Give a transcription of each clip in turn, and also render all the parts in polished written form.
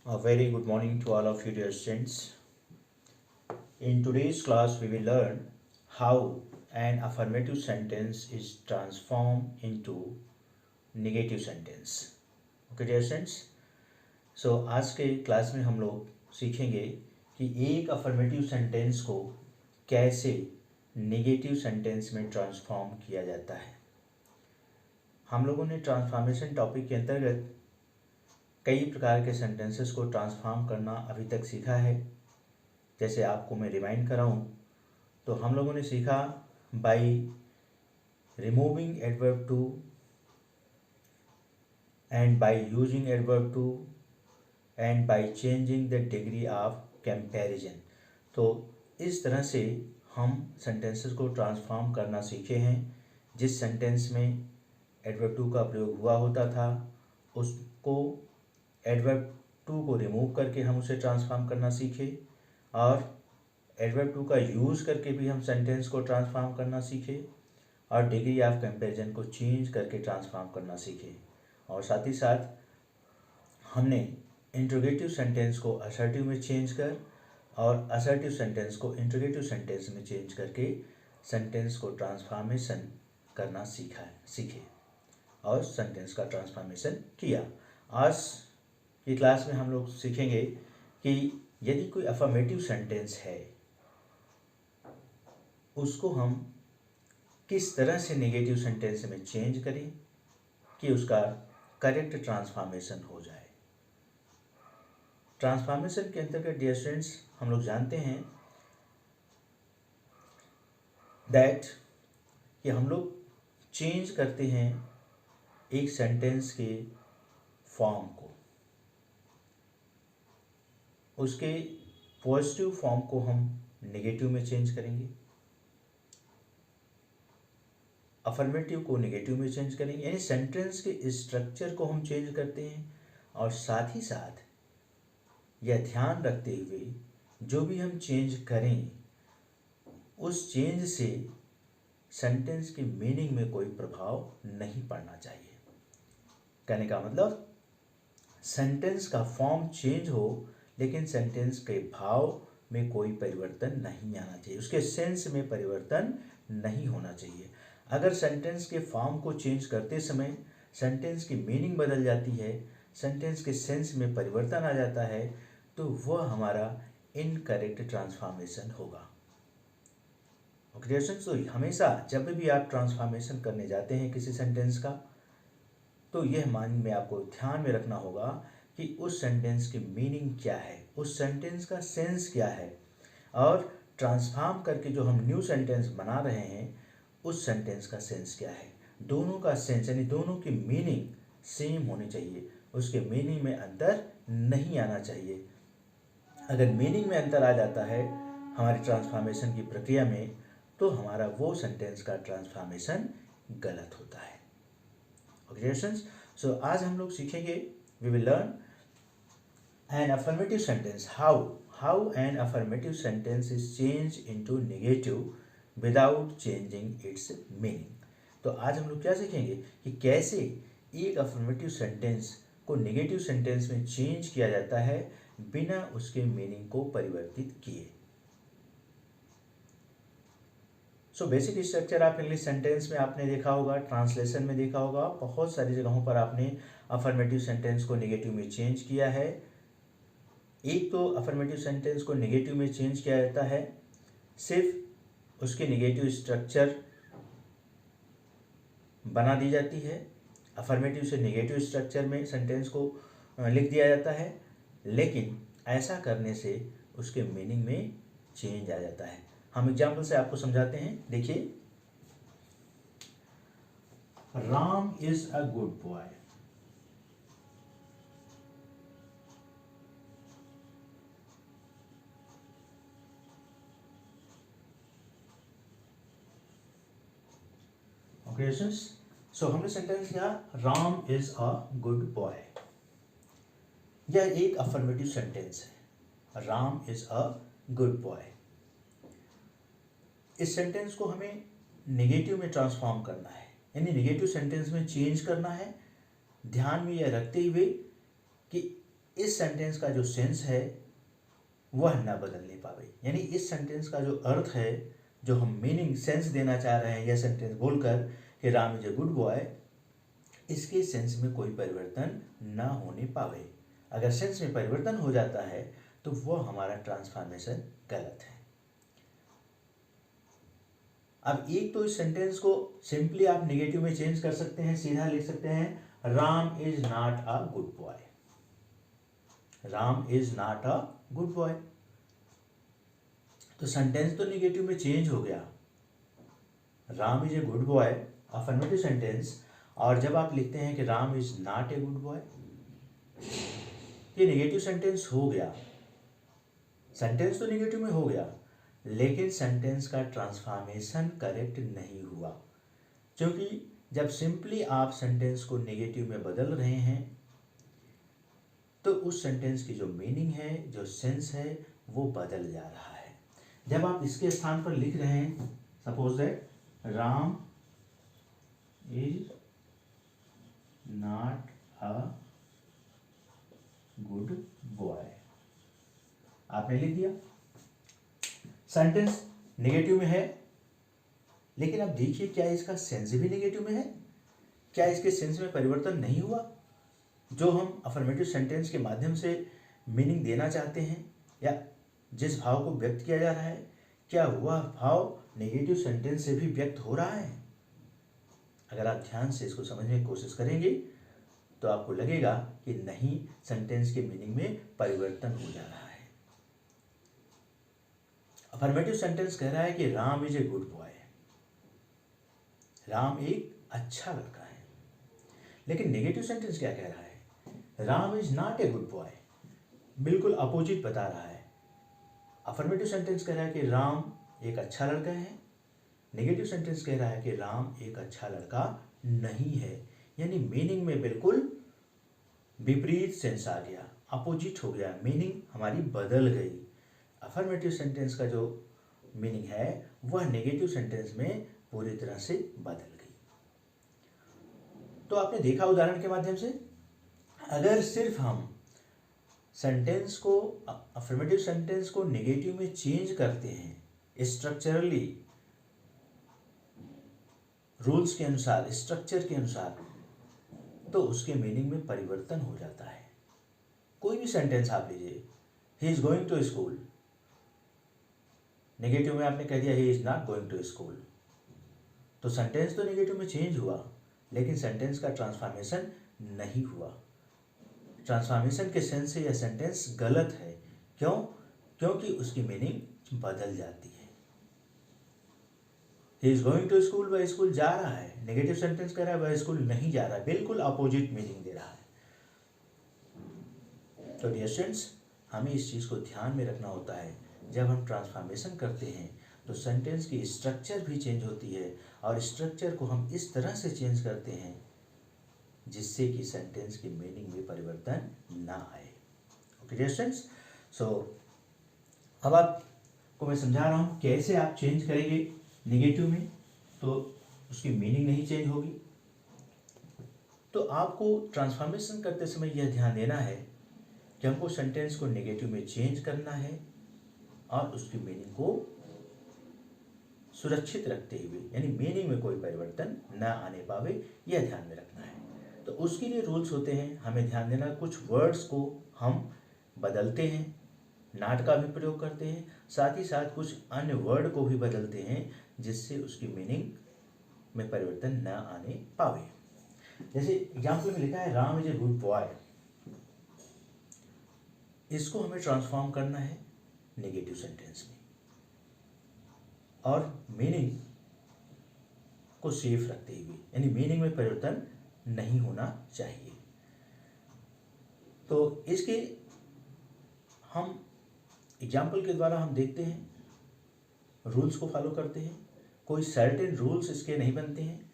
A very good morning to all of you, dear students. In today's class, we will learn how an affirmative sentence is transformed into negative sentence. Okay, dear students. So आज के class में हम लोग सीखेंगे कि एक affirmative sentence को कैसे नेगेटिव सेंटेंस में ट्रांसफॉर्म किया जाता है। हम लोगों ने ट्रांसफॉर्मेशन टॉपिक के अंतर्गत कई प्रकार के सेंटेंसेस को ट्रांसफॉर्म करना अभी तक सीखा है। जैसे आपको मैं रिमाइंड कराऊं तो हम लोगों ने सीखा by removing adverb too and by using adverb too and by changing the degree of comparison. तो इस तरह से हम सेंटेंसेस को ट्रांसफॉर्म करना सीखे हैं। जिस सेंटेंस में एडवर्ब टू का प्रयोग हुआ होता था उसको एडवर्ब टू को रिमूव करके हम उसे ट्रांसफॉर्म करना सीखे और एडवर्ब टू का यूज़ करके भी हम सेंटेंस को ट्रांसफॉर्म करना सीखे और डिग्री ऑफ कंपैरिजन को चेंज करके ट्रांसफॉर्म करना सीखे। और साथ ही साथ हमने इंट्रोगेटिव सेंटेंस को असर्टिव में चेंज कर और असर्टिव सेंटेंस को इंट्रोगेटिव सेंटेंस में चेंज करके सेंटेंस को ट्रांसफॉर्मेशन करना सीखे और सेंटेंस का ट्रांसफॉर्मेशन किया। आज की क्लास में हम लोग सीखेंगे कि यदि कोई अफर्मेटिव सेंटेंस है उसको हम किस तरह से नेगेटिव सेंटेंस में चेंज करें कि उसका करेक्ट ट्रांसफॉर्मेशन हो जाए। ट्रांसफॉर्मेशन के अंतर्गत डियर स्टूडेंट्स हम लोग जानते हैं दैट कि हम लोग चेंज करते हैं एक सेंटेंस के फॉर्म को, उसके पॉजिटिव फॉर्म को हम नेगेटिव में चेंज करेंगे, अफर्मेटिव को नेगेटिव में चेंज करेंगे, यानी सेंटेंस के स्ट्रक्चर को हम चेंज करते हैं। और साथ ही साथ यह ध्यान रखते हुए जो भी हम चेंज करें उस चेंज से सेंटेंस की मीनिंग में कोई प्रभाव नहीं पड़ना चाहिए। कहने का मतलब सेंटेंस का फॉर्म चेंज हो लेकिन सेंटेंस के भाव में कोई परिवर्तन नहीं आना चाहिए, उसके सेंस में परिवर्तन नहीं होना चाहिए। अगर सेंटेंस के फॉर्म को चेंज करते समय सेंटेंस की मीनिंग बदल जाती है, सेंटेंस के सेंस में परिवर्तन आ जाता है तो वह हमारा इनकरेक्ट ट्रांसफॉर्मेशन होगा। ओके, तो हमेशा जब भी आप ट्रांसफॉर्मेशन करने जाते हैं किसी सेंटेंस का तो यह मान में आपको ध्यान में रखना होगा कि उस सेंटेंस की मीनिंग क्या है, उस सेंटेंस का सेंस क्या है और ट्रांसफॉर्म करके जो हम न्यू सेंटेंस बना रहे हैं उस सेंटेंस का सेंस क्या है। दोनों का सेंस यानी दोनों की मीनिंग सेम होनी चाहिए, उसके मीनिंग में अंतर नहीं आना चाहिए। अगर मीनिंग में अंतर आ जाता है हमारी ट्रांसफॉर्मेशन की प्रक्रिया में तो हमारा वो सेंटेंस का ट्रांसफॉर्मेशन गलत होता है। ओके सो आज हम लोग सीखेंगे, we will learn an affirmative sentence, how an affirmative sentence is changed into negative without changing its meaning। तो आज हम लोग क्या सीखेंगे कि कैसे एक अफर्मेटिव सेंटेंस को नेगेटिव सेंटेंस में चेंज किया जाता है बिना उसके मीनिंग को परिवर्तित किए। सो बेसिक स्ट्रक्चर आप इंग्लिश सेंटेंस में आपने देखा होगा, ट्रांसलेशन में देखा होगा, बहुत सारी जगहों पर आपने अफर्मेटिव सेंटेंस को नेगेटिव में चेंज किया है। एक तो अफर्मेटिव सेंटेंस को नेगेटिव में चेंज किया जाता है सिर्फ उसके नेगेटिव स्ट्रक्चर बना दी जाती है, अफर्मेटिव से नेगेटिव स्ट्रक्चर में सेंटेंस को लिख दिया जाता है, लेकिन ऐसा करने से उसके मीनिंग में चेंज आ जाता है। हम एग्जाम्पल से आपको समझाते हैं। देखिए, Ram is a good boy. Okay so हमने सेंटेंस किया Ram is a good boy. यह एक अफर्मेटिव सेंटेंस है, Ram is a good boy. इस सेंटेंस को हमें नेगेटिव में ट्रांसफॉर्म करना है, यानी नेगेटिव सेंटेंस में चेंज करना है, ध्यान में यह रखते हुए कि इस सेंटेंस का जो सेंस है वह न बदलने पावे। यानी इस सेंटेंस का जो अर्थ है, जो हम मीनिंग सेंस देना चाह रहे हैं यह सेंटेंस बोलकर कि Ram is a good boy, इसके सेंस में कोई परिवर्तन ना होने पावे। अगर सेंस में परिवर्तन हो जाता है तो वह हमारा ट्रांसफॉर्मेशन गलत है। अब एक तो इस सेंटेंस को सिंपली आप नेगेटिव में चेंज कर सकते हैं, सीधा लिख सकते हैं Ram is not a good boy. Ram is not a good boy, तो सेंटेंस तो नेगेटिव में चेंज हो गया। Ram is a good boy affirmative sentence, और जब आप लिखते हैं कि Ram is not a good boy, ये नेगेटिव सेंटेंस हो गया। सेंटेंस तो नेगेटिव में हो गया, लेकिन सेंटेंस का ट्रांसफॉर्मेशन करेक्ट नहीं हुआ, क्योंकि जब सिंपली आप सेंटेंस को नेगेटिव में बदल रहे हैं तो उस सेंटेंस की जो मीनिंग है, जो सेंस है, वो बदल जा रहा है। जब आप इसके स्थान पर लिख रहे हैं, suppose that Ram is not a good boy, आपने लिख दिया, सेंटेंस नेगेटिव में है, लेकिन अब देखिए क्या इसका सेंस भी नेगेटिव में है? क्या इसके सेंस में परिवर्तन नहीं हुआ? जो हम अफर्मेटिव सेंटेंस के माध्यम से मीनिंग देना चाहते हैं या जिस भाव को व्यक्त किया जा रहा है, क्या वह भाव नेगेटिव सेंटेंस से भी व्यक्त हो रहा है? अगर आप ध्यान से इसको समझने की कोशिश करेंगे तो आपको लगेगा कि नहीं, सेंटेंस के मीनिंग में परिवर्तन हो जा रहा है। अफर्मेटिव सेंटेंस कह रहा है कि Ram is a good boy, Ram एक अच्छा लड़का है, लेकिन नेगेटिव सेंटेंस क्या कह रहा है? Ram is not a good boy, बिल्कुल अपोजिट बता रहा है। अफर्मेटिव सेंटेंस कह रहा है कि राम एक अच्छा लड़का है, नेगेटिव सेंटेंस कह रहा है कि राम एक अच्छा लड़का नहीं है। यानी मीनिंग में बिल्कुल विपरीत सेंस आ गया, अपोजिट हो गया, मीनिंग हमारी बदल गई। अफर्मेटिव सेंटेंस का जो मीनिंग है वह नेगेटिव सेंटेंस में पूरी तरह से बदल गई। तो आपने देखा उदाहरण के माध्यम से, अगर सिर्फ हम सेंटेंस को, अफर्मेटिव सेंटेंस को नेगेटिव में चेंज करते हैं स्ट्रक्चरली, रूल्स के अनुसार, स्ट्रक्चर के अनुसार, तो उसके मीनिंग में परिवर्तन हो जाता है। कोई भी सेंटेंस आप लीजिए, he is going to school, negative में आपने कह दिया he is not going to school, तो सेंटेंस तो नेगेटिव में चेंज हुआ, लेकिन सेंटेंस का ट्रांसफॉर्मेशन नहीं हुआ। ट्रांसफॉर्मेशन के सेंस से यह सेंटेंस गलत है। क्यों? क्योंकि उसकी मीनिंग बदल जाती है। He is going to school, वह स्कूल जा रहा है, नेगेटिव सेंटेंस कह रहा है वह स्कूल नहीं जा रहा है, बिल्कुल अपोजिट मीनिंग दे रहा है। तो डियर स्टूडेंट्स, हमें इस चीज़ को ध्यान में रखना होता है, जब हम ट्रांसफॉर्मेशन करते हैं तो सेंटेंस की स्ट्रक्चर भी चेंज होती है, और स्ट्रक्चर को हम इस तरह से चेंज करते हैं जिससे कि सेंटेंस की मीनिंग में परिवर्तन ना आए। ओके डियर स्टूडेंट्स, सो अब आपको मैं समझा रहा हूँ कैसे आप चेंज करेंगे नेगेटिव में, तो उसकी मीनिंग नहीं चेंज होगी। तो आपको ट्रांसफॉर्मेशन करते समय यह ध्यान देना है कि हमको सेंटेंस को नेगेटिव में चेंज करना है और उसकी मीनिंग को सुरक्षित रखते हुए, यानी मीनिंग में कोई परिवर्तन ना आने पावे, यह ध्यान में रखना है। तो उसके लिए रूल्स होते हैं, हमें ध्यान देना, कुछ वर्ड्स को हम बदलते हैं, नॉट का भी प्रयोग करते हैं, साथ ही साथ कुछ अन्य वर्ड को भी बदलते हैं जिससे उसकी मीनिंग में परिवर्तन न आने पावे। जैसे एग्जाम्पल में लिखा है Ram is a good boy, इसको हमें ट्रांसफॉर्म करना है नेगेटिव सेंटेंस में और मीनिंग को सेफ रखते हुए, यानी मीनिंग में परिवर्तन नहीं होना चाहिए। तो इसके हम एग्जाम्पल के द्वारा हम देखते हैं, रूल्स को फॉलो करते हैं। कोई सर्टेन रूल्स इसके नहीं बनते हैं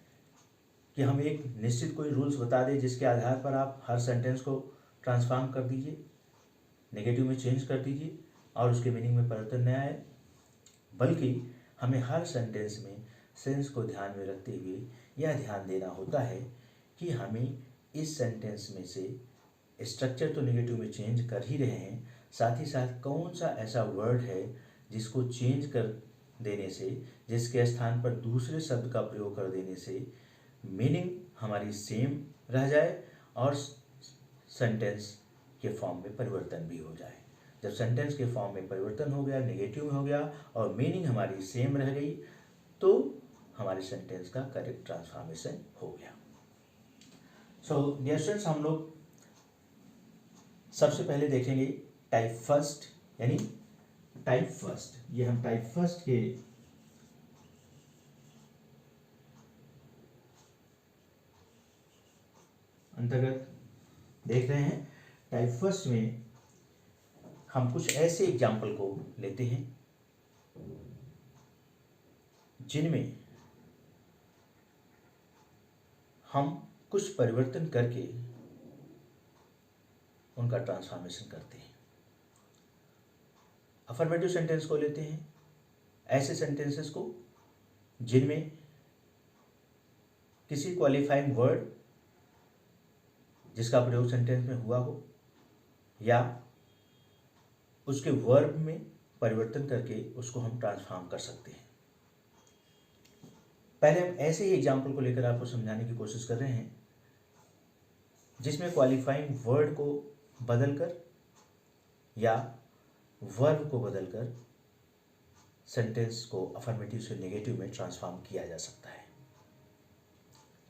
कि हम एक निश्चित कोई रूल्स बता दें जिसके आधार पर आप हर सेंटेंस को ट्रांसफॉर्म कर दीजिए, नेगेटिव में चेंज कर दीजिए और उसके मीनिंग में परिवर्तन न आए, बल्कि हमें हर सेंटेंस में सेंस को ध्यान में रखते हुए यह ध्यान देना होता है कि हमें इस सेंटेंस में से स्ट्रक्चर तो नेगेटिव में चेंज कर ही रहे हैं, साथ ही साथ कौन सा ऐसा वर्ड है जिसको चेंज कर देने से, जिसके स्थान पर दूसरे शब्द का प्रयोग कर देने से मीनिंग हमारी सेम रह जाए और सेंटेंस के फॉर्म में परिवर्तन भी हो जाए। जब सेंटेंस के फॉर्म में परिवर्तन हो गया, नेगेटिव में हो गया और मीनिंग हमारी सेम रह गई, तो हमारे सेंटेंस का करेक्ट ट्रांसफॉर्मेशन हो गया। सो डियर स्टूडेंट्स, हम लोग सबसे पहले देखेंगे टाइप फर्स्ट, यानी टाइप फर्स्ट, ये हम टाइप फर्स्ट के अंतर्गत देख रहे हैं। टाइप फर्स्ट में हम कुछ ऐसे एग्जाम्पल को लेते हैं जिनमें हम कुछ परिवर्तन करके उनका ट्रांसफॉर्मेशन करते हैं। अफर्मेटिव सेंटेंस को लेते हैं, ऐसे सेंटेंसेस को जिनमें किसी क्वालिफाइंग वर्ड जिसका प्रयोग सेंटेंस में हुआ हो या उसके वर्ब में परिवर्तन करके उसको हम ट्रांसफॉर्म कर सकते हैं। पहले हम ऐसे ही एग्जाम्पल को लेकर आपको समझाने की कोशिश कर रहे हैं जिसमें क्वालिफाइंग वर्ड को बदलकर या वर्ब को बदलकर सेंटेंस को अफर्मेटिव से नेगेटिव में ट्रांसफॉर्म किया जा सकता है।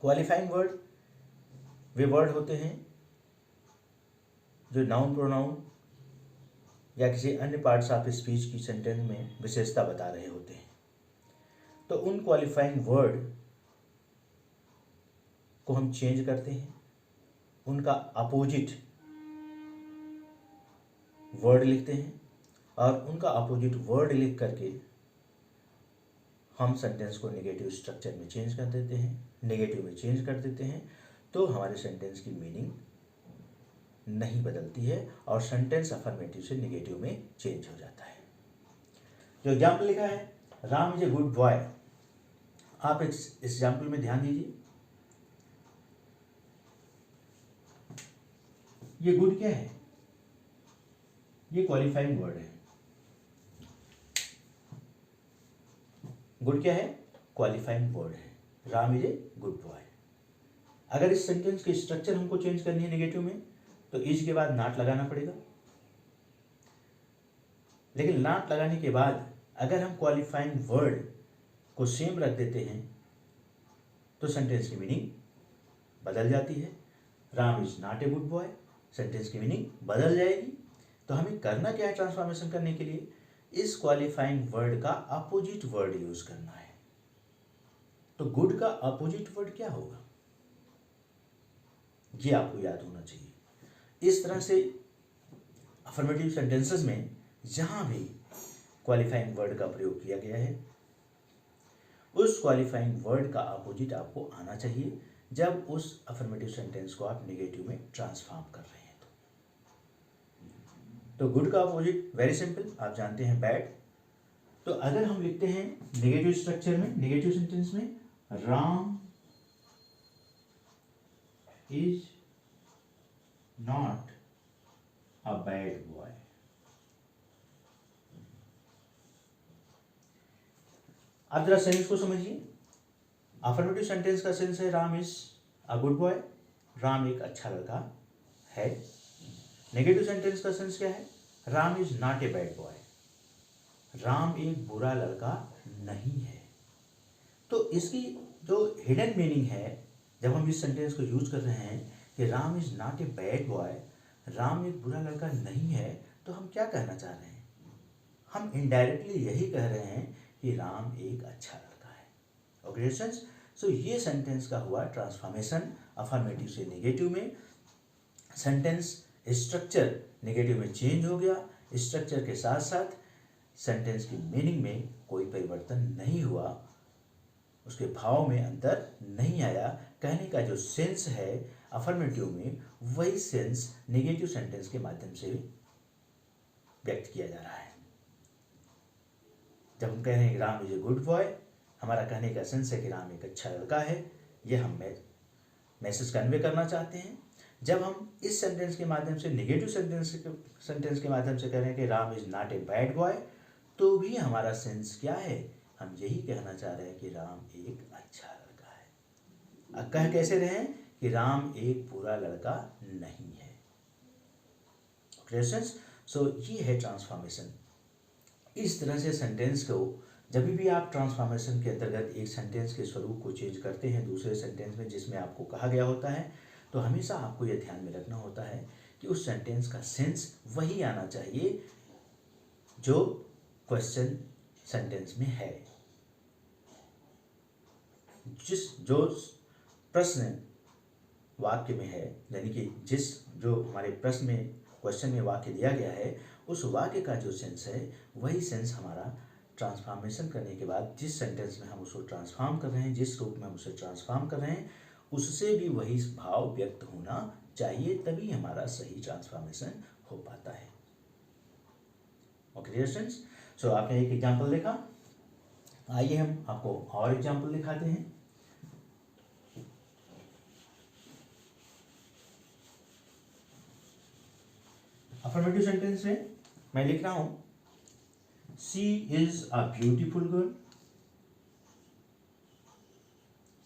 क्वालिफाइंग वर्ड वे वर्ड होते हैं जो नाउन प्रोनाउन या किसी अन्य पार्ट्स ऑफ स्पीच की सेंटेंस में विशेषता बता रहे होते हैं। तो उन क्वालिफाइंग वर्ड को हम चेंज करते हैं, उनका अपोजिट वर्ड लिखते हैं और उनका अपोजिट वर्ड लिख करके हम सेंटेंस को नेगेटिव स्ट्रक्चर में चेंज कर देते हैं, नेगेटिव में चेंज कर देते हैं। तो हमारे सेंटेंस की मीनिंग नहीं बदलती है और सेंटेंस अफर्मेटिव से नेगेटिव में चेंज हो जाता है। जो एग्जाम्पल लिखा है, Ram is a good boy, आप इस एग्जाम्पल में ध्यान दीजिए। ये गुड क्या है? ये क्वालिफाइंग वर्ड है। गुड क्या है? क्वालिफाइंग वर्ड है। Ram is a good boy. अगर इस सेंटेंस की स्ट्रक्चर हमको चेंज करनी है नेगेटिव में, तो इज के बाद नॉट लगाना पड़ेगा। लेकिन नॉट लगाने के बाद अगर हम क्वालिफाइंग वर्ड को सेम रख देते हैं तो सेंटेंस की मीनिंग बदल जाती है। Ram is not a good boy, sentence की मीनिंग बदल जाएगी। तो हमें करना क्या है ट्रांसफॉर्मेशन करने के लिए? इस क्वालिफाइंग वर्ड का अपोजिट वर्ड यूज करना है। तो गुड का अपोजिट वर्ड क्या होगा, ये आपको याद होना चाहिए। इस तरह से अफर्मेटिव सेंटेंसेस में जहां भी क्वालिफाइंग वर्ड का प्रयोग किया गया है, उस क्वालिफाइंग वर्ड का अपोजिट आपको आना चाहिए जब उस अफर्मेटिव सेंटेंस को आप नेगेटिव में ट्रांसफॉर्म कर रहे हैं। तो गुड का अपोजिट वेरी सिंपल, आप जानते हैं, बैड। तो अगर हम लिखते हैं नेगेटिव स्ट्रक्चर में, नेगेटिव सेंटेंस में, Ram is not a bad boy, आप जरा सेंस को समझिए। अफर्मेटिव सेंटेंस का सेंस है Ram is a good boy, Ram एक अच्छा लड़का है। नेगेटिव सेंटेंस का सेंस क्या है? Ram is not a bad boy, Ram एक बुरा लड़का नहीं है। तो इसकी जो हिडन मीनिंग है जब हम इस सेंटेंस को यूज कर रहे हैं कि Ram is not a bad boy, Ram एक बुरा लड़का नहीं है, तो हम क्या कहना चाह रहे हैं? हम इनडायरेक्टली यही कह रहे हैं कि राम एक अच्छा लड़का है। ओके स्टूडेंट्स, सो ये सेंटेंस का हुआ ट्रांसफॉर्मेशन अफर्मेटिव से नेगेटिव में। सेंटेंस स्ट्रक्चर नेगेटिव में चेंज हो गया, स्ट्रक्चर के साथ साथ सेंटेंस की मीनिंग में कोई परिवर्तन नहीं हुआ, उसके भाव में अंतर नहीं आया। कहने का जो सेंस है अफर्मेटिव में, वही सेंस नेगेटिव सेंटेंस के माध्यम से व्यक्त किया जा रहा है। जब हम कह रहे हैं कि Ram is a good boy, हमारा कहने का सेंस है कि राम एक अच्छा लड़का है, यह हम मैसेज कन्वे करना चाहते हैं। जब हम इस सेंटेंस के माध्यम से नेगेटिव सेंटेंस के माध्यम से कह रहे हैं कि Ram is not a bad boy, तो भी हमारा सेंस क्या है, हम यही कहना चाह रहे हैं कि राम एक अच्छा लड़का है। अब कह कैसे रहे हैं कि राम एक बुरा लड़का नहीं है। सो ये है ट्रांसफॉर्मेशन। इस तरह से सेंटेंस को जब भी आप ट्रांसफॉर्मेशन के अंतर्गत एक सेंटेंस के स्वरूप को चेंज करते हैं दूसरे सेंटेंस में जिसमें आपको कहा गया होता है, तो हमेशा आपको यह ध्यान में रखना होता है कि उस सेंटेंस का सेंस वही आना चाहिए जो क्वेश्चन सेंटेंस में है। जो प्रश्न वाक्य में है, यानी कि जो हमारे प्रश्न में क्वेश्चन में वाक्य दिया गया है, उस वाक्य का जो सेंस है वही सेंस हमारा ट्रांसफॉर्मेशन करने के बाद जिस सेंटेंस में हम उसको ट्रांसफॉर्म कर रहे हैं, जिस रूप में हम उसे ट्रांसफॉर्म कर रहे हैं, उससे भी वही भाव व्यक्त होना चाहिए, तभी हमारा सही ट्रांसफॉर्मेशन हो पाता है। ओके स्टूडेंट्स, सो आपने एक एग्जाम्पल देखा, आइए हम आपको और एग्जाम्पल दिखाते हैं। अफर्मेटिव सेंटेंस में मैं लिख रहा हूं, she is a beautiful girl.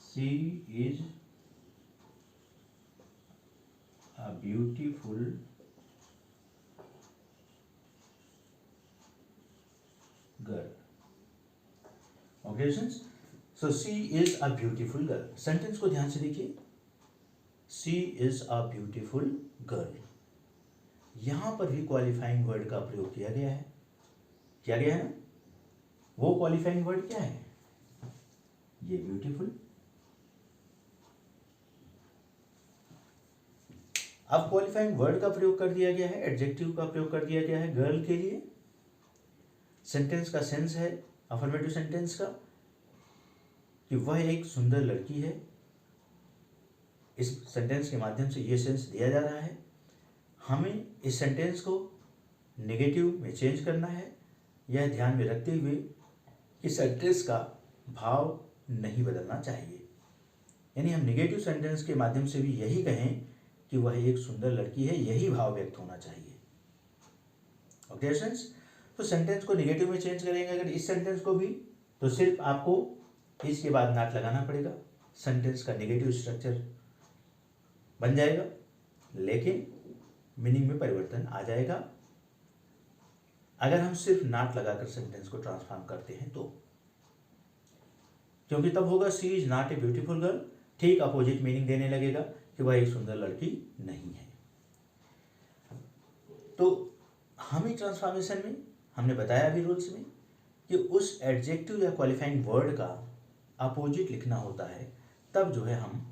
She is a beautiful girl. Okay students, so she is a beautiful girl. Sentence को ध्यान से देखिए, she is a beautiful girl. यहां पर भी क्वालिफाइंग वर्ड का प्रयोग किया गया है। क्या गया है ना, वो क्वालिफाइंग वर्ड क्या है, ये ब्यूटीफुल। अब क्वालिफाइंग वर्ड का प्रयोग कर दिया गया है, एडजेक्टिव का प्रयोग कर दिया गया है गर्ल के लिए। सेंटेंस का सेंस है अफर्मेटिव सेंटेंस का कि वह एक सुंदर लड़की है। इस सेंटेंस के माध्यम से ये सेंस दिया जा रहा है। हमें इस सेंटेंस को नेगेटिव में चेंज करना है, यह ध्यान में रखते हुए कि सेंटेंस का भाव नहीं बदलना चाहिए। यानी हम नेगेटिव सेंटेंस के माध्यम से भी यही कहें कि वह एक सुंदर लड़की है, यही भाव व्यक्त होना चाहिए। ओके स्टूडेंट्स, तो सेंटेंस को नेगेटिव में चेंज करेंगे अगर इस सेंटेंस को भी, तो सिर्फ आपको इसके बाद नॉट लगाना पड़ेगा, सेंटेंस का नेगेटिव स्ट्रक्चर बन जाएगा, लेकिन मीनिंग में परिवर्तन आ जाएगा अगर हम सिर्फ नॉट लगाकर सेंटेंस को ट्रांसफॉर्म करते हैं तो। क्योंकि तब होगा she is not a beautiful girl, ठीक अपोजिट मीनिंग देने लगेगा कि वह एक सुंदर लड़की नहीं है। तो हमें ट्रांसफॉर्मेशन में हमने बताया अभी रूल्स में कि उस एडजेक्टिव या क्वालिफाइंग वर्ड का अपोजिट लिखना होता है, तब जो है हम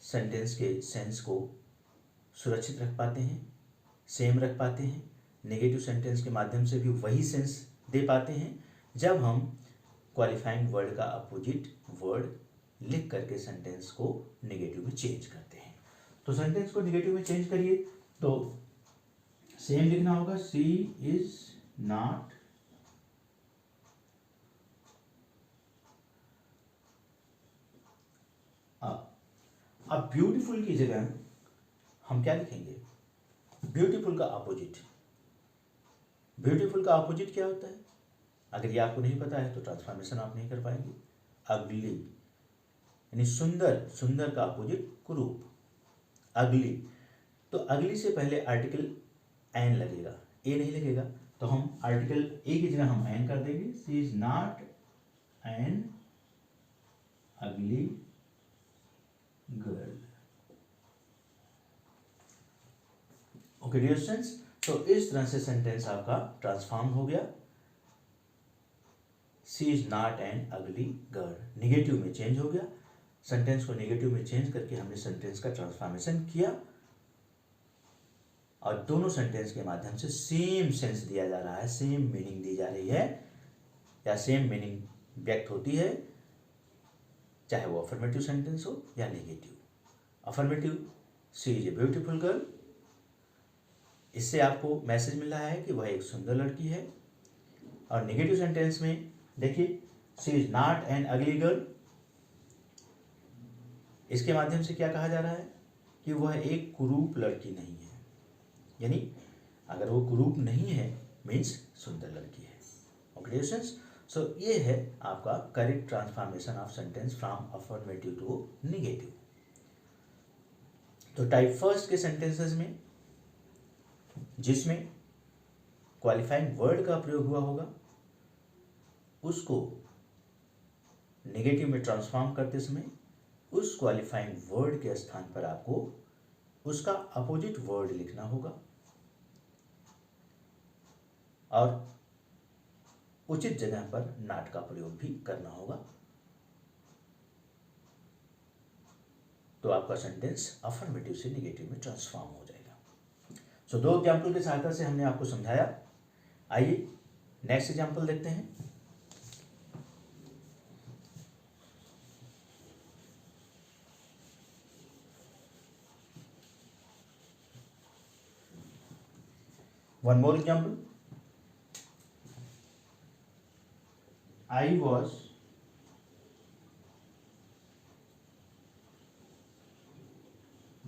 सेंटेंस के सेंस को सुरक्षित रख पाते हैं, सेम रख पाते हैं। नेगेटिव सेंटेंस के माध्यम से भी वही सेंस दे पाते हैं जब हम क्वालिफाइंग वर्ड का अपोजिट वर्ड लिख करके सेंटेंस को नेगेटिव में चेंज करते हैं। तो सेंटेंस को नेगेटिव में चेंज करिए तो सेम लिखना होगा, शी इज नॉट अब ब्यूटीफुल की जगह हम क्या लिखेंगे, ब्यूटीफुल का अपोजिट। ब्यूटीफुल का अपोजिट क्या होता है, अगर ये आपको नहीं पता है तो ट्रांसफॉर्मेशन आप नहीं कर पाएंगे। अगली यानी सुंदर, सुंदर का अपोजिट कुरूप, अगली। तो अगली से पहले आर्टिकल एन लगेगा, ए नहीं लगेगा, तो हम आर्टिकल ए की जगह हम एन कर देंगे। She is not an ugly girl. Okay dear students, तो इस तरह से सेंटेंस आपका ट्रांसफॉर्म हो गया। She is not an ugly girl negative में चेंज हो गया। सेंटेंस को नेगेटिव में चेंज करके हमने सेंटेंस का ट्रांसफॉर्मेशन किया और दोनों सेंटेंस के माध्यम से सेम सेंस दिया जा रहा है, सेम मीनिंग दी जा रही है या सेम मीनिंग व्यक्त होती है, चाहे वो अफर्मेटिव सेंटेंस हो या negative. Affirmative, she is a beautiful girl, इससे आपको मैसेज मिल रहा है कि वह एक सुंदर लड़की है। और नेगेटिव सेंटेंस में देखिए, she is not an ugly girl, इसके माध्यम से क्या कहा जा रहा है कि वह एक कुरूप लड़की नहीं है, यानी अगर वो कुरूप नहीं है मीन्स सुंदर लड़की है। ओके डियर स्टूडेंट्स, सो ये है आपका correct transformation of sentence from affirmative to negative. तो टाइप फर्स्ट के सेंटेंसेस में जिसमें क्वालिफाइंग वर्ड का प्रयोग हुआ होगा उसको नेगेटिव में ट्रांसफॉर्म करते समय उस क्वालिफाइंग वर्ड के स्थान पर आपको उसका अपोजिट वर्ड लिखना होगा और उचित जगह पर नॉट का प्रयोग भी करना होगा, तो आपका सेंटेंस अफर्मेटिव से नेगेटिव में ट्रांसफॉर्म हो जाएगा। सो दो एग्जाम्पल की सहायता से हमने आपको समझाया। आइए नेक्स्ट एग्जाम्पल देखते हैं। One more example. I was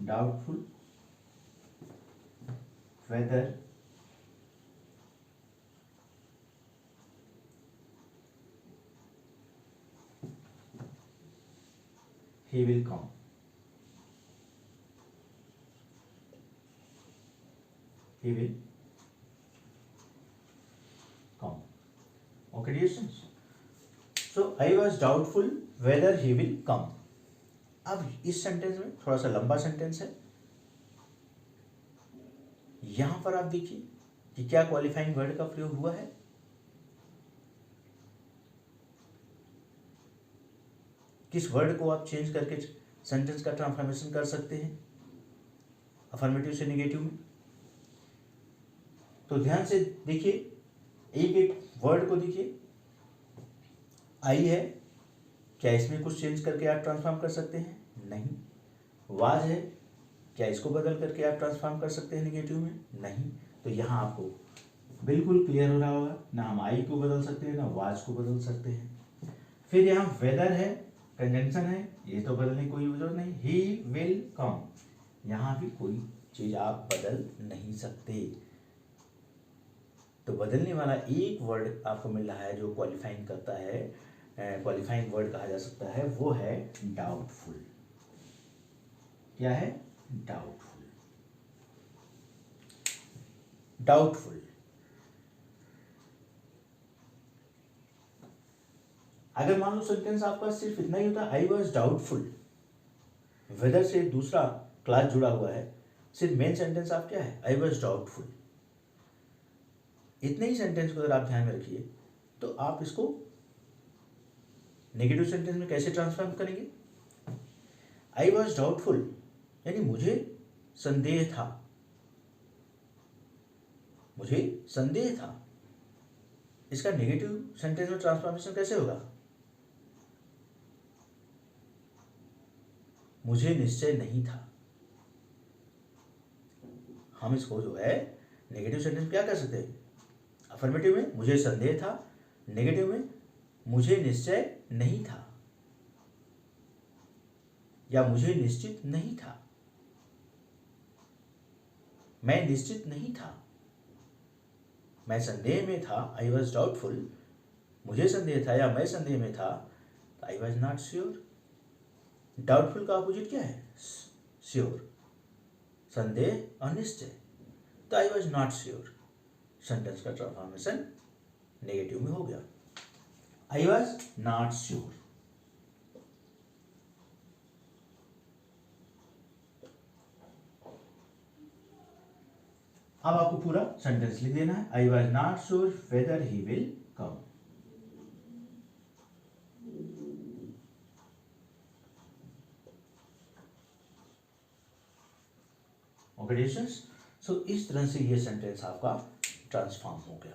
doubtful whether he will come. He will come. Okay, dear students. So I was doubtful whether he will come. अब इस सेंटेंस में थोड़ा सा लंबा सेंटेंस है। यहां पर आप देखिए कि क्या क्वालिफाइंग वर्ड का प्रयोग हुआ है। किस वर्ड को आप चेंज करके सेंटेंस का ट्रांसफॉर्मेशन कर सकते हैं अफर्मेटिव से नेगेटिव में। तो ध्यान से देखिए, एक एक वर्ड को देखिए। आई है, क्या इसमें कुछ चेंज करके आप ट्रांसफॉर्म कर सकते हैं? नहीं। वाज है, क्या इसको बदल करके आप ट्रांसफॉर्म कर सकते हैं नेगेटिव में? नहीं। तो यहाँ आपको बिल्कुल क्लियर हो रहा होगा, ना हम आई को बदल सकते हैं ना वाज को बदल सकते हैं। फिर यहाँ वेदर है, कंजंक्शन है, ये तो बदलने की कोई जरूरत नहीं। ही विल कम, यहाँ भी कोई चीज आप बदल नहीं सकते। तो बदलने वाला एक वर्ड आपको मिल रहा है जो क्वालिफाइंग करता है, क्वालिफाइंग वर्ड कहा जा सकता है, वो है डाउटफुल। क्या है? डाउटफुल। डाउटफुल। अगर मान लो सेंटेंस आपका सिर्फ इतना ही होता, आई वॉज डाउटफुल, वेदर से दूसरा क्लास जुड़ा हुआ है, सिर्फ मेन सेंटेंस आप क्या है? I was doubtful. इतने ही सेंटेंस को अगर आप ध्यान में रखिए तो आप इसको नेगेटिव सेंटेंस में कैसे ट्रांसफॉर्म करेंगे? आई वॉज डाउटफुल यानी मुझे संदेह था, मुझे संदेह था। इसका नेगेटिव सेंटेंस में ट्रांसफॉर्मेशन कैसे होगा? मुझे निश्चय नहीं था। हम इसको जो है नेगेटिव सेंटेंस क्या कर सकते हैं? अफर्मेटिव में मुझे संदेह था, नेगेटिव में मुझे निश्चय नहीं था या मुझे निश्चित नहीं था। मैं निश्चित नहीं था, मैं संदेह में था। आई वॉज डाउटफुल, मुझे संदेह था या मैं संदेह में था, आई वॉज नॉट श्योर। डाउटफुल का अपोजिट क्या है? श्योर। संदेह अनिश्चय, तो आई वॉज नॉट श्योर। सेंटेंस का ट्रांसफॉर्मेशन नेगेटिव में हो गया, आई वॉज नॉट श्योर। अब आपको पूरा सेंटेंस लिख देना है। I was not sure whether he will come. Okay dears, so इस तरह से ये सेंटेंस आपका ट्रांसफॉर्म हो गया,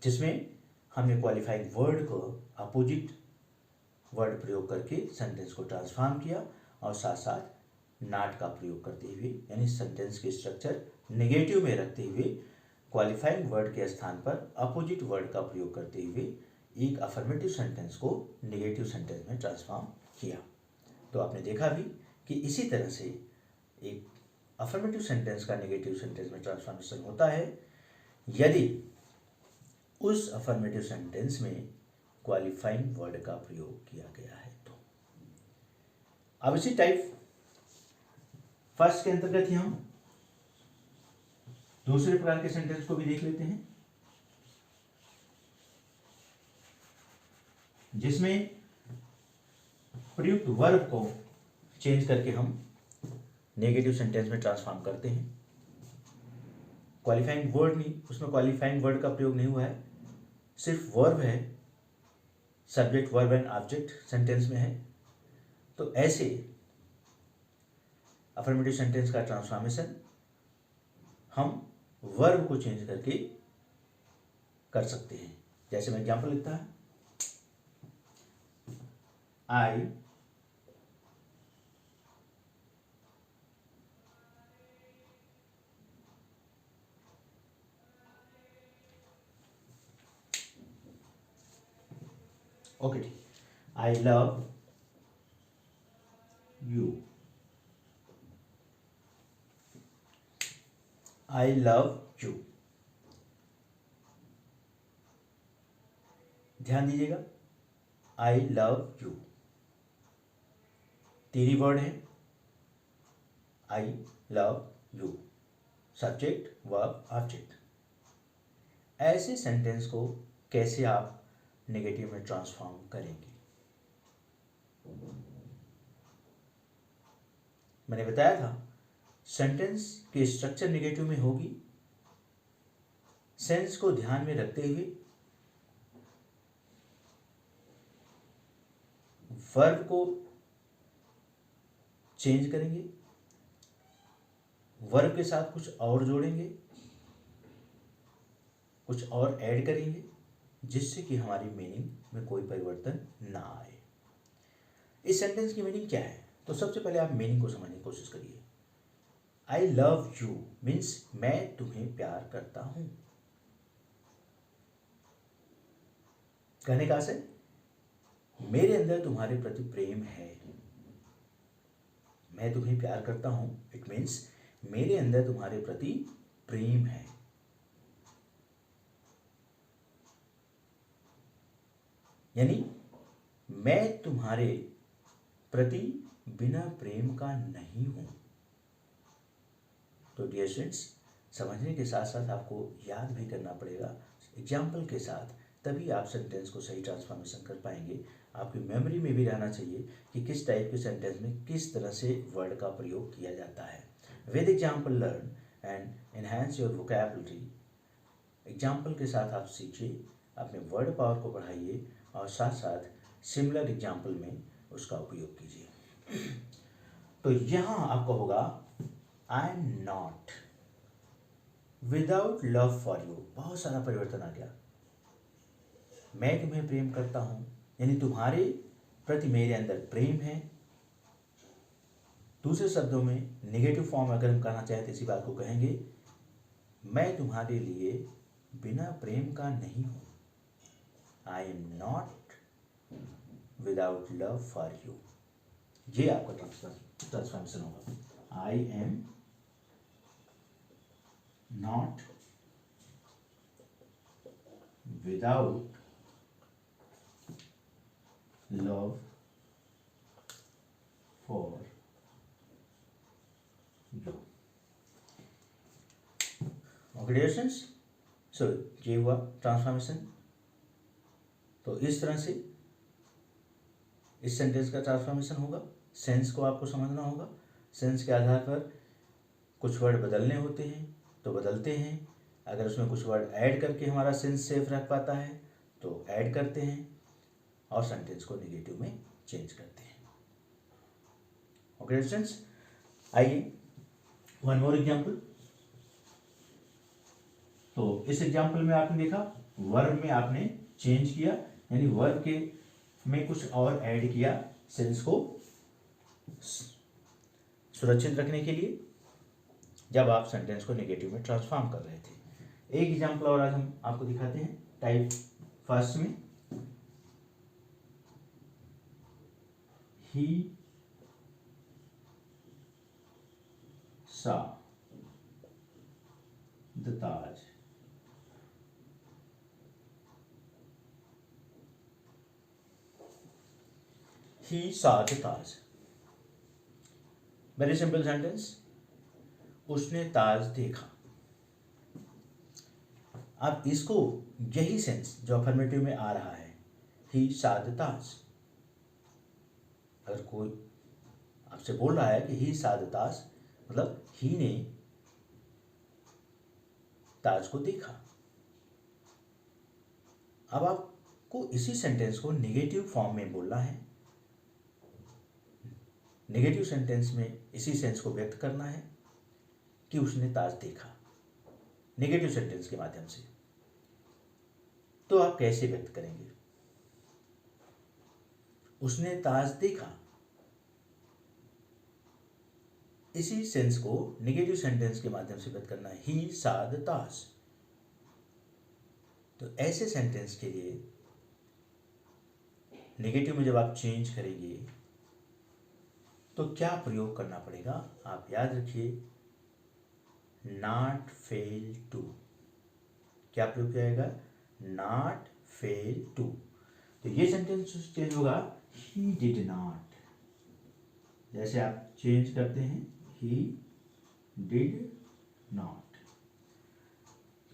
जिसमें हमने क्वालिफाइंग वर्ड को अपोजिट वर्ड प्रयोग करके सेंटेंस को ट्रांसफॉर्म किया और साथ साथ नॉट का प्रयोग करते हुए, यानी सेंटेंस की स्ट्रक्चर नेगेटिव में रखते हुए क्वालिफाइंग वर्ड के स्थान पर अपोजिट वर्ड का प्रयोग करते हुए एक अफर्मेटिव सेंटेंस को नेगेटिव सेंटेंस में ट्रांसफॉर्म किया। तो आपने देखा भी कि इसी तरह से एक अफर्मेटिव सेंटेंस का नेगेटिव सेंटेंस में ट्रांसफॉर्मेशन होता है यदि उस अफर्मेटिव सेंटेंस में क्वालिफाइंग वर्ड का प्रयोग किया गया है तो। अब इसी टाइप फर्स्ट के अंतर्गत ही हम दूसरे प्रकार के सेंटेंस को भी देख लेते हैं, जिसमें प्रयुक्त वर्ब को चेंज करके हम नेगेटिव सेंटेंस में ट्रांसफॉर्म करते हैं। क्वालिफाइंग वर्ड नहीं, उसमें क्वालिफाइंग वर्ड का प्रयोग नहीं हुआ है, सिर्फ वर्ब है, subject verb and object sentence में है। तो ऐसे अफर्मेटिव सेंटेंस का ट्रांसफॉर्मेशन हम वर्ब को चेंज करके कर सकते हैं। जैसे मैं एग्जांपल लिखता है, I okay, I love you, I love you. ध्यान दीजिएगा, आई लव यू तीन वर्ड है, I love you, subject verb object. ऐसे सेंटेंस को कैसे आप नेगेटिव में ट्रांसफॉर्म करेंगे? मैंने बताया था सेंटेंस की स्ट्रक्चर नेगेटिव में होगी, सेंस को ध्यान में रखते हुए वर्ब को चेंज करेंगे, वर्ब के साथ कुछ और जोड़ेंगे, कुछ और ऐड करेंगे, जिससे कि हमारी मीनिंग में कोई परिवर्तन ना आए। इस सेंटेंस की मीनिंग क्या है? तो सबसे पहले आप मीनिंग को समझने की कोशिश करिए। आई लव यू मीन्स मैं तुम्हें प्यार करता हूं। कहने का से मेरे अंदर तुम्हारे प्रति प्रेम है, मैं तुम्हें प्यार करता हूं, इट मीन्स मेरे अंदर तुम्हारे प्रति प्रेम है। यानी मैं तुम्हारे प्रति बिना प्रेम का नहीं हूं। तो डियर स्टूडेंट्स, समझने के साथ साथ आपको याद भी करना पड़ेगा एग्जाम्पल के साथ, तभी आप सेंटेंस को सही ट्रांसफॉर्मेशन कर पाएंगे। आपकी मेमोरी में भी रहना चाहिए कि किस टाइप के सेंटेंस में किस तरह से वर्ड का प्रयोग किया जाता है। With example learn and enhance your vocabulary. Example के साथ आप सीखिए, अपने वर्ड पावर को बढ़ाइए और साथ साथ सिमिलर एग्जाम्पल में उसका उपयोग कीजिए। तो यहाँ आपका होगा I am not without love for you. बहुत सारा परिवर्तन आ गया। मैं तुम्हें प्रेम करता हूं, यानी तुम्हारे प्रति मेरे अंदर प्रेम है। दूसरे शब्दों में नेगेटिव फॉर्म अगर हम कहना चाहें तो इसी बात को कहेंगे, मैं तुम्हारे लिए बिना प्रेम का नहीं हूं। I am not without love for you. ये आपका ट्रांसफॉर्मेशन होगा। I am not without love for you. Okay dear students, so ये हुआ ट्रांसफॉर्मेशन। तो इस तरह से इस सेंटेंस का ट्रांसफॉर्मेशन होगा। सेंस को आपको समझना होगा, सेंस के आधार पर कुछ वर्ड बदलने होते हैं तो बदलते हैं। अगर उसमें कुछ वर्ड ऐड करके हमारा सेंस सेफ रख पाता है तो ऐड करते हैं और सेंटेंस को नेगेटिव में चेंज करते हैं। ओके स्टूडेंट्स, आइए वन मोर एग्जाम्पल। तो इस एग्जाम्पल में आपने देखा वर्ब में आपने चेंज किया, यानी वर्ब के में कुछ और ऐड किया सेंस को सुरक्षित रखने के लिए, जब आप सेंटेंस को नेगेटिव में ट्रांसफॉर्म कर रहे थे। एक एग्जाम्पल और आज हम आपको दिखाते हैं टाइप फर्स्ट में। He the Taj. He saw the Taj. Very simple sentence, उसने ताज देखा। अब इसको यही सेंस जो अफर्मेटिव में आ रहा है, ही saw the ताज। अगर कोई आपसे बोल रहा है कि ही saw the ताज, मतलब ही ने ताज को देखा। अब आपको इसी सेंटेंस को नेगेटिव फॉर्म में बोलना है। नेगेटिव सेंटेंस में इसी सेंस को व्यक्त करना है कि उसने ताज देखा, नेगेटिव सेंटेंस के माध्यम से। तो आप कैसे व्यक्त करेंगे? उसने ताज देखा, इसी सेंस को नेगेटिव सेंटेंस के माध्यम से व्यक्त करना है, ही saw the ताज। तो ऐसे सेंटेंस के लिए नेगेटिव में जब आप चेंज करेंगे तो क्या प्रयोग करना पड़ेगा? आप याद रखिए, नॉट फेल टू। क्या प्रयोग किया जाएगा? Not fail to. तो ये सेंटेंस चेंज होगा, ही डिड नॉट। जैसे आप चेंज करते हैं, ही did not.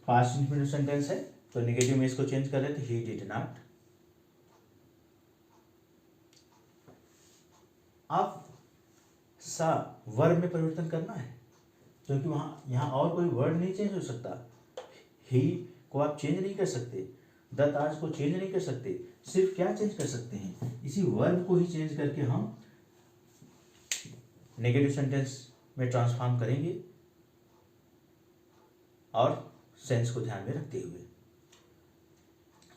Past indefinite sentence है तो नेगेटिव में इसको चेंज कर रहे थे, ही डिड नॉट। अब सा वर्ब में परिवर्तन करना है, क्योंकि वहां यहां और कोई वर्ड नहीं चेंज हो सकता। ही को आप चेंज नहीं कर सकते, द ताज को चेंज नहीं कर सकते। सिर्फ क्या चेंज कर सकते हैं? इसी वर्ब को ही चेंज करके हम नेगेटिव सेंटेंस में ट्रांसफॉर्म करेंगे, और सेंस को ध्यान में रखते हुए।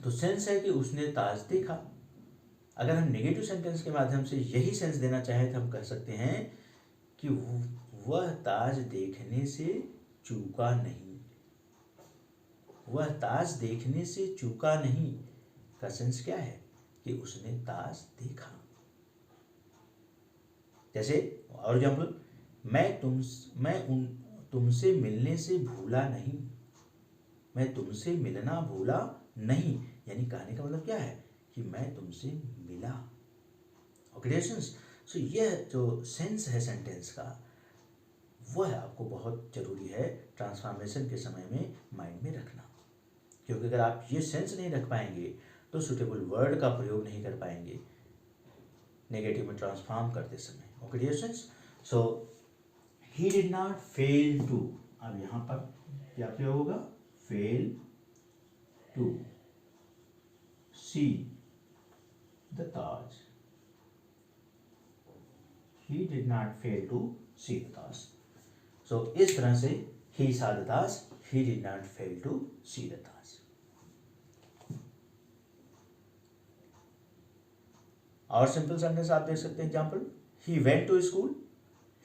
तो सेंस है कि उसने ताज देखा। अगर हम नेगेटिव सेंटेंस के माध्यम से यही सेंस देना चाहें तो हम कह सकते हैं कि वह ताज देखने से चूका नहीं। वह ताज देखने से चूका नहीं का सेंस क्या है? कि उसने ताज देखा। जैसे और एग्जाम्पल, तुमसे मिलने से भूला नहीं। मैं तुमसे मिलना भूला नहीं, यानी कहने का मतलब क्या है? कि मैं तुमसे मिला। ओके सो यह जो सेंस है सेंटेंस का, वह आपको बहुत जरूरी है ट्रांसफॉर्मेशन के समय में माइंड में रखना। क्योंकि अगर आप ये सेंस नहीं रख पाएंगे तो सुटेबल वर्ड का प्रयोग नहीं कर पाएंगे नेगेटिव में ट्रांसफॉर्म करते समय। Okay dear students, so he did not fail to. अब यहां पर क्या प्रयोग होगा? Fail to see the Taj. He did not fail to see the Taj. So इस तरह से he saw the Taj, he did not fail to see the ताज। और सिंपल सेंटेंस आप देख सकते हैं example, he went to school,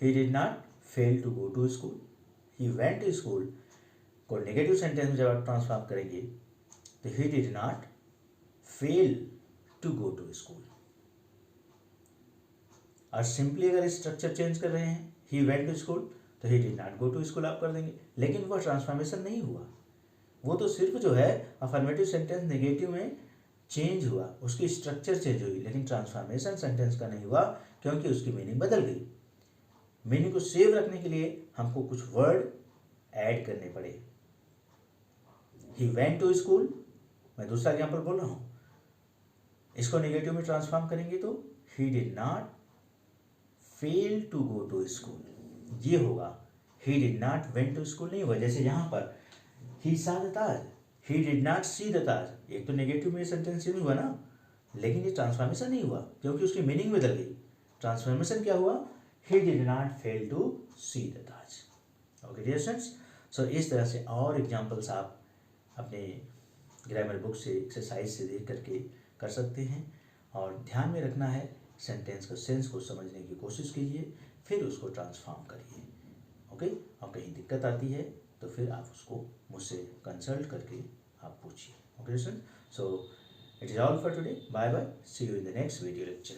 he did not fail to go to school। he went to school को negative sentence में जब आप transform करेंगे तो he did not fail to go to school। और सिंपली अगर स्ट्रक्चर चेंज कर रहे हैं, ही वेंट टू स्कूल तो he did not go to school आप कर देंगे, लेकिन वह ट्रांसफॉर्मेशन नहीं हुआ। वो तो सिर्फ जो है अफर्मेटिव सेंटेंस नेगेटिव में चेंज हुआ, उसकी स्ट्रक्चर चेंज हुई, लेकिन ट्रांसफॉर्मेशन सेंटेंस का नहीं हुआ, क्योंकि उसकी मीनिंग बदल गई। मीनिंग को सेव रखने के लिए हमको कुछ वर्ड ऐड करने पड़े। ही वेंट टू स्कूल, मैं दूसरा एग्जाम्पल बोल रहा हूँ, इसको नेगेटिव में ट्रांसफॉर्म करेंगे तो he did not fail to go to school, ये होगा। He did not went to school नहीं होगा। जैसे यहाँ पर he saw the Taj, he did not see the Taj, एक तो नेगेटिव में सेंटेंस चेंज हुआ ना, लेकिन ये ट्रांसफॉर्मेशन नहीं हुआ क्योंकि उसकी मीनिंग बदल गई। ट्रांसफॉर्मेशन क्या हुआ? He did not fail to see the Taj. Okay dear students, so इस तरह से और एग्जाम्पल्स आप अपने ग्रामर बुक से एक्सरसाइज से देख करके कर सकते हैं। और ध्यान में रखना है, सेंटेंस का सेंस को समझने की कोशिश कीजिए, फिर उसको ट्रांसफॉर्म करिए। ओके, और कहीं दिक्कत आती है तो फिर आप उसको मुझसे कंसल्ट करके आप पूछिए। Okay so it is all for today, bye bye, see you in the next video lecture.